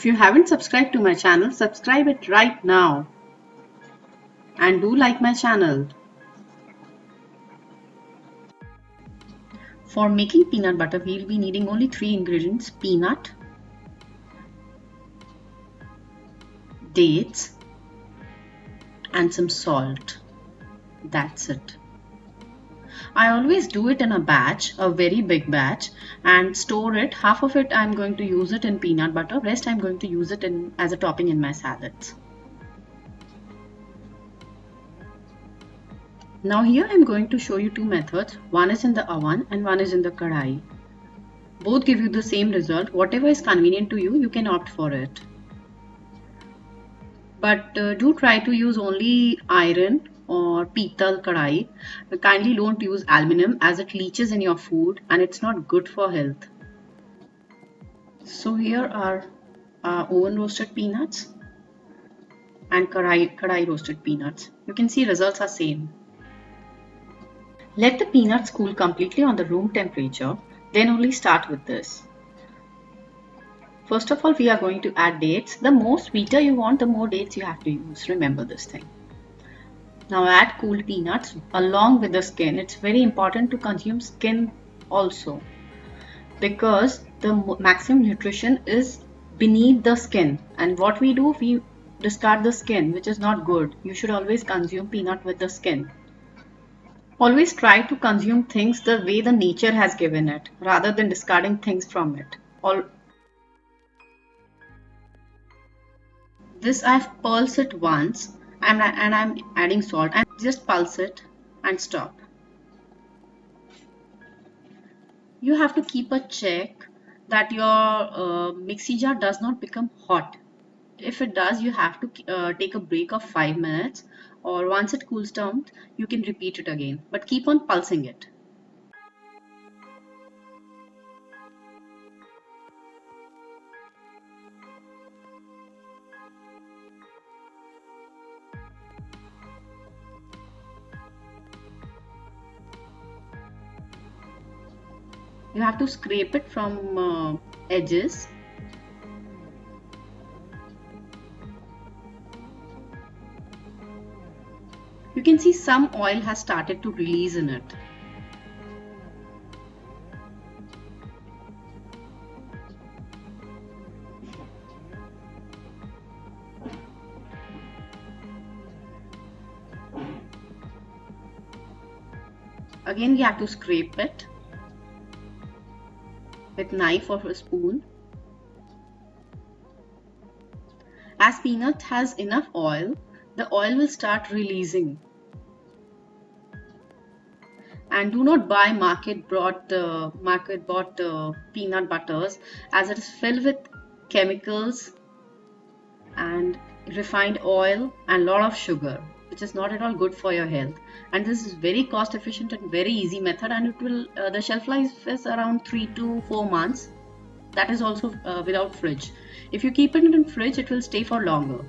If you haven't subscribed to my channel, subscribe it right now. And do like my channel. For making peanut butter, we'll be needing only 3 ingredients: peanut, dates, and some salt. That's it. I always do it in a batch, a very big batch, and store it. Half of it I'm going to use it in peanut butter, rest I'm going to use it as a topping in my salads. Now here I'm going to show you two methods. One is in the oven and one is in the kadai. Both give you the same result. Whatever is convenient to you, you can opt for it. But do try to use only iron or pital kadai. Kindly don't use aluminum as it leaches in your food and it's not good for health. So here are oven roasted peanuts and kadai roasted peanuts. You can see results are same. Let the peanuts cool completely on the room temperature, then only start with this. First of all, we are going to add dates. The more sweeter you want, the more dates you have to use. Remember this thing. Now add cooled peanuts along with the skin. It's very important to consume skin also because the maximum nutrition is beneath the skin. And what we do, we discard the skin, which is not good. You should always consume peanut with the skin. Always try to consume things the way the nature has given it rather than discarding things from it. This I've pulsed it once and I'm adding salt and just pulse it and stop. You have to keep a check that your mixie jar does not become hot. If it does, you have to take a break of 5 minutes, or once it cools down, you can repeat it again. But keep on pulsing it. You have to scrape it from edges. You can see some oil has started to release in it. Again, we have to scrape it with knife or a spoon. As peanut has enough oil, the oil will start releasing. And do not buy market bought peanut butters, as it is filled with chemicals and refined oil and lot of sugar, which is not at all good for your health. And this is very cost efficient and very easy method, and it will the shelf life is around 3 to 4 months. That is also without fridge. If you keep it in fridge, it will stay for longer,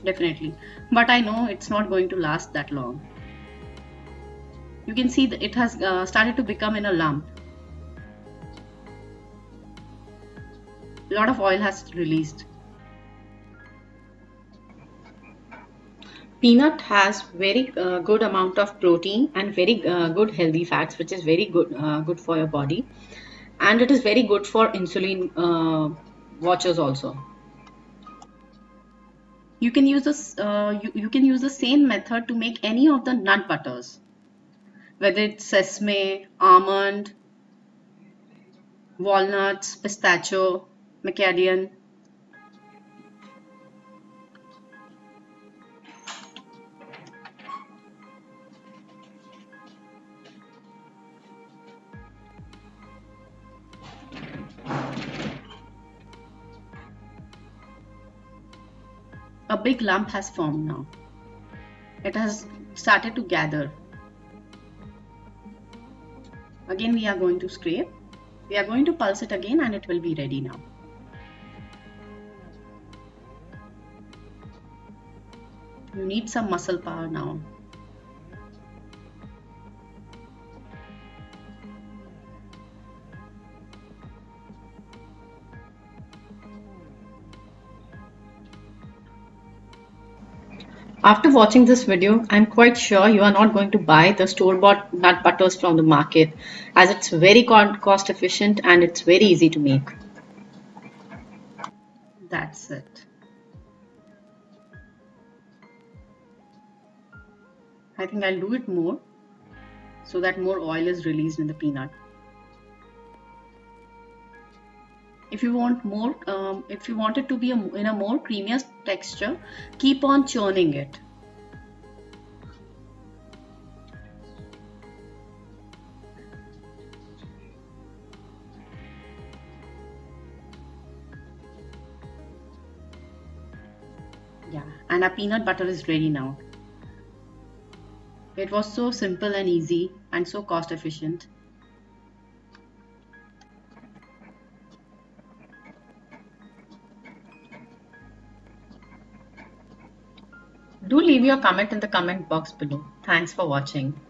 definitely, but I know it's not going to last that long. You can see that it has started to become in a lump. A lot of oil has released. Peanut has very good amount of protein and very good healthy fats, which is very good for your body, and it is very good for insulin watchers also. You can use this. You can use the same method to make any of the nut butters, whether it's sesame, almond, walnuts, pistachio, macadamia. A big lump has formed now. It has started to gather. Again, we are going to scrape. We are going to pulse it again and it will be ready now. You need some muscle power now. After watching this video, I'm quite sure you are not going to buy the store-bought nut butters from the market, as it's very cost efficient and it's very easy to make. That's it. I think I'll do it more so that more oil is released in the peanut. If you want more, if you want it to be in a more creamier texture, keep on churning it. Yeah, and our peanut butter is ready now. It was so simple and easy and so cost efficient. Do leave your comment in the comment box below. Thanks for watching.